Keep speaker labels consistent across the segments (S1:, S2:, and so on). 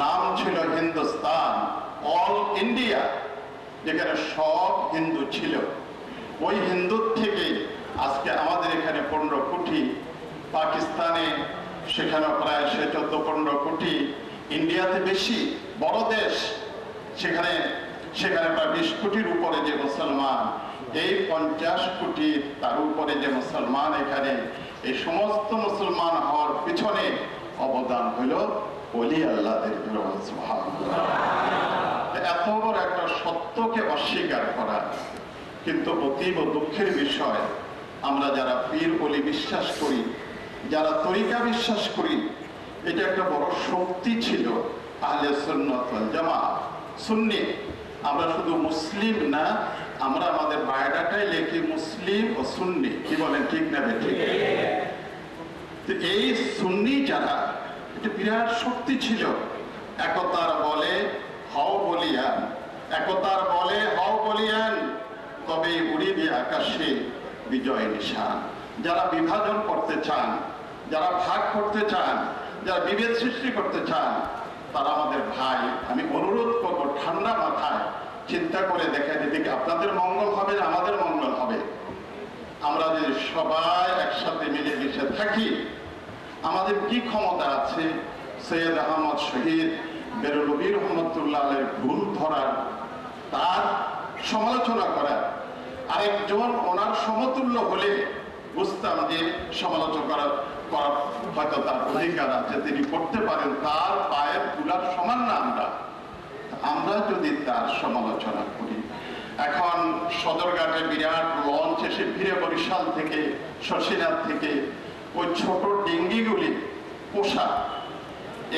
S1: নাম ছিল Hindustan, all India, যেখানে সব হিন্দু ছিল। ওই হিন্দুর থেকে আজকে আমাদের এখানে 15 কোটি, পাকিস্তানে সেখানে প্রায় 14-15 কোটি, ইন্ডিয়াতে বেশি বড় দেশ, সেখানে প্রায় 20 কোটির উপরে যে মুসলমান, এই 50 কোটি তার উপরে যে মুসলমান এখানে, এই সমস্ত মুসলমান হওয়ার পিছনে অবদান হইল ওলি আল্লাহদের। এত বড় একটা সত্যকে অস্বীকার করা কিন্তু অতীব দুঃখের বিষয়। আমরা যারা পীর ওলি বিশ্বাস করি, যারা তরিকা বিশ্বাস করি, এটা একটা বড় শক্তি ছিল আহলে সুন্নাত ওয়াল জামাত, সুন্নি। আমরা শুধু মুসলিম না, আমরা আমাদের বায়োডাটায় লিখি মুসলিম ও সুন্নি। কি বলেন, ঠিক না ঠিক? এই সুন্নি যারা, এটা বিরাট শক্তি ছিল। একতার বলে হও বলিয়ান, একতার বলে হও বলিয়ান, তবে উড়িবে আকাশে বিজয় নিশান। যারা বিভাজন করতে চান, যারা ভাগ করতে চান, যারা বিভেদ সৃষ্টি করতে চান, তারা আমাদের ভাই। আমি অনুরোধ করবো ঠান্ডা মাথায় চিন্তা করে দেখেন, এদিকে আপনাদের মঙ্গল হবে না আমাদের মঙ্গল হবে। আমরা যে সবাই একসাথে মিলেমিশে থাকি, আমাদের কি ক্ষমতা আছে সৈয়দ আহমদ শহীদ বেরলভী রহমতুল্লাহের ভুল ধরার, তার সমালোচনা করার? আরেকজন ওনার সমতুল্য হলে বুঝতাম যে সমালোচনা করার হয়তো তার অধিকার আছে, তিনি করতে পারেন, তার পায়ের তুলার সমান না আমরা যদি তার সমালোচনা করি। এখন সদরঘাটে বিরাট লঞ্চ এসে ফিরে বরিশাল থেকে, শশীনাথ থেকে, ওই ছোট ডিঙ্গিগুলি পোষা,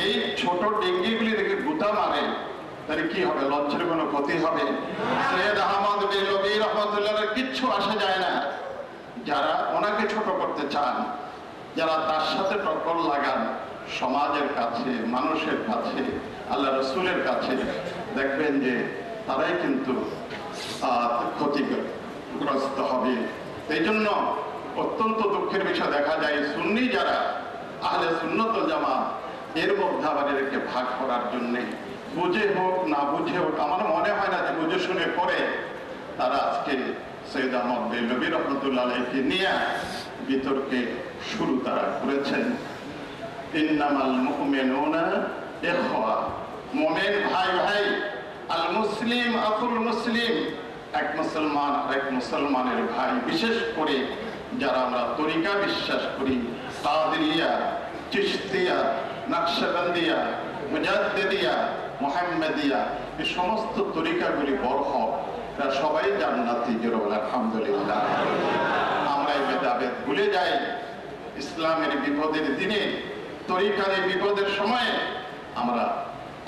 S1: এই ছোট ডিঙ্গিগুলি দেখে গুতা মারে, তাহলে কি হবে? লঞ্চের কোনো ক্ষতি হবে? সৈয়দ আহমদ বেরলভী রহমতুল্লাহের কিচ্ছু আসা যায় না। যারা ওনাকে ছোট করতে চান, যারা তার সাথে টক্কর লাগান, সমাজের কাছে, মানুষের কাছে, আল্লাহ রসুলের কাছে, দেখবেন যে তারাই কিন্তু ক্ষতিগ্রস্ত হবে। এই জন্য অত্যন্ত দুঃখের বিষয় দেখা যায়, সুন্নি যারা আহলে সুন্নাত ওয়াল জামাত, এর মধ্যে আবার এদেরকে ভাগ করার জন্যে, বুঝে হোক না বুঝে হোক, আমার মনে হয় না যে বুঝে শুনে করে তারা আজকে সৈয়দ আহমদ বেরলভী রহমতুল্লাহ আলাইহিকে নিয়ে বিতর্কে শুরু তারা করেছেন। ইন্নামাল মুমিনুনা ইখওয়া, মুমিন ভাই ভাই, আল মুসলিম আকুল মুসলিম, এক মুসলমান আরেক মুসলমানের ভাই। বিশেষ করে যারা আমরা তরিকা বিশ্বাস করি, কাদেরিয়া, চিশতিয়া, নকশবন্দিয়া, মুজাদ্দিদিয়া, মুহাম্মাদিয়া, এই সমস্ত তরিকাগুলি বড় হোক, তারা সবাই জান্নাতি। আলহামদুলিল্লাহ। আমরা এই ভেদাভেদ ভুলে যাই। ইসলামের বিপদের দিনে, তরিকার এই বিপদের সময়ে আমরা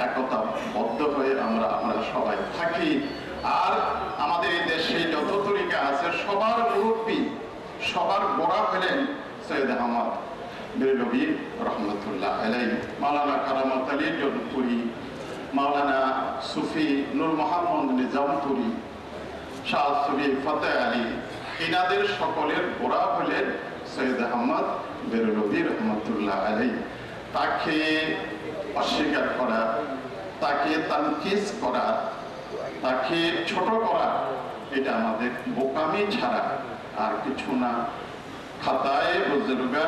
S1: একতাবদ্ধ হয়ে আমরা সবাই থাকি। আর আমাদের এই দেশে যত তরিকা আছে, সবার মুরব্বী, সবার গোড়া হলেন সৈয়দ আহমদ বেরলভী রহমতুল্লাহ আলাইহি। মাওলানা কারামত আলী জৌনপুরি, মাওলানা সুফি নূর মোহাম্মদ নিজামপুরি, শাহ সুফি ফতেহ আলী, এনাদের সকলের গোড়া হলেন সৈয়দ আহমদ বেরলভী রহমতুল্লাহ আলাইহি। তাকে অস্বীকার করা, তাকে তানকিস করা, তাকে ছোট করা, এটা আমাদের বোকামি ছাড়া আর কিছু না। খাতায় বুজুর্গা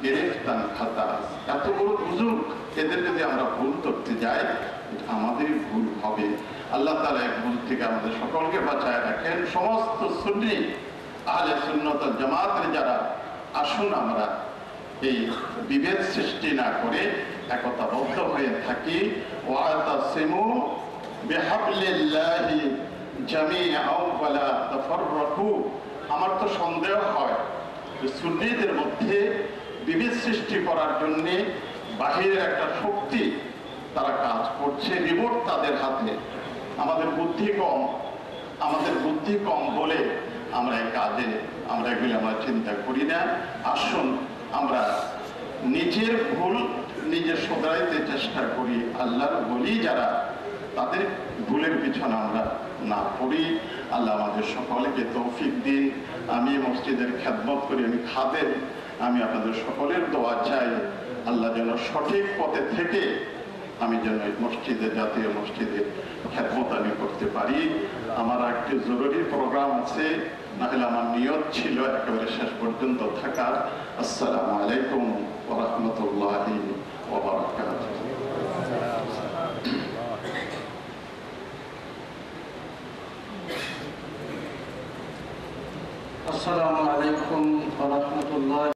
S1: গিরেফতান খাতা, এত বড় বুজুর্গ, এদের যদি আমরা ভুল করতে যাই, আমাদের ভুল হবে। আল্লাহ তাআলা এই ভুল থেকে আমাদের সকলকে বাঁচায় রাখেন। সমস্ত সুন্নি আহলে সুন্নাত ওয়াল জামাতের যারা, আসুন আমরা এই বিভেদ সৃষ্টি না করে একতাবদ্ধ হয়ে থাকি। ওয়াতাসিমু বিহাবলিল্লাহি জামিআন ওয়ালা তাফাররাকু। আমার তো সন্দেহ হয় যে সুন্নিদের মধ্যে বিভেদ সৃষ্টি করার জন্য বাহিরের একটা শক্তি তারা কাজ করছে, রিমোট তাদের হাতে। আমাদের বুদ্ধি কম বলে আমরা এই কাজে এগুলি আমরা চিন্তা করি না। আসুন আমরা নিজের ভুল নিজে শোধরাইতে চেষ্টা করি। আল্লাহর বলি যারা, তাদের ভুলের পিছনে আমরা না পড়ি। আল্লাহ আমাদের সকলকে তৌফিক দিন। আমি মসজিদের খেদমত করি, আমি খাদেম, আমি আপনাদের সকলের দোয়া চাই। আল্লাহ যেন সঠিক পথে থেকে আমি যেন এই মসজিদে, জাতীয় মসজিদের খেদমত আমি করতে পারি। আমার একটি জরুরি প্রোগ্রাম আছে, নাহলে আমার নিয়ত ছিল একেবারে শেষ পর্যন্ত থাকার। আসসালামু আলাইকুম ওয়া রাহমাতুল্লাহি ওয়া বারাকাতুহু।
S2: আসসালামু আলাইকুম ওয়া রাহমাতুল্লাহ।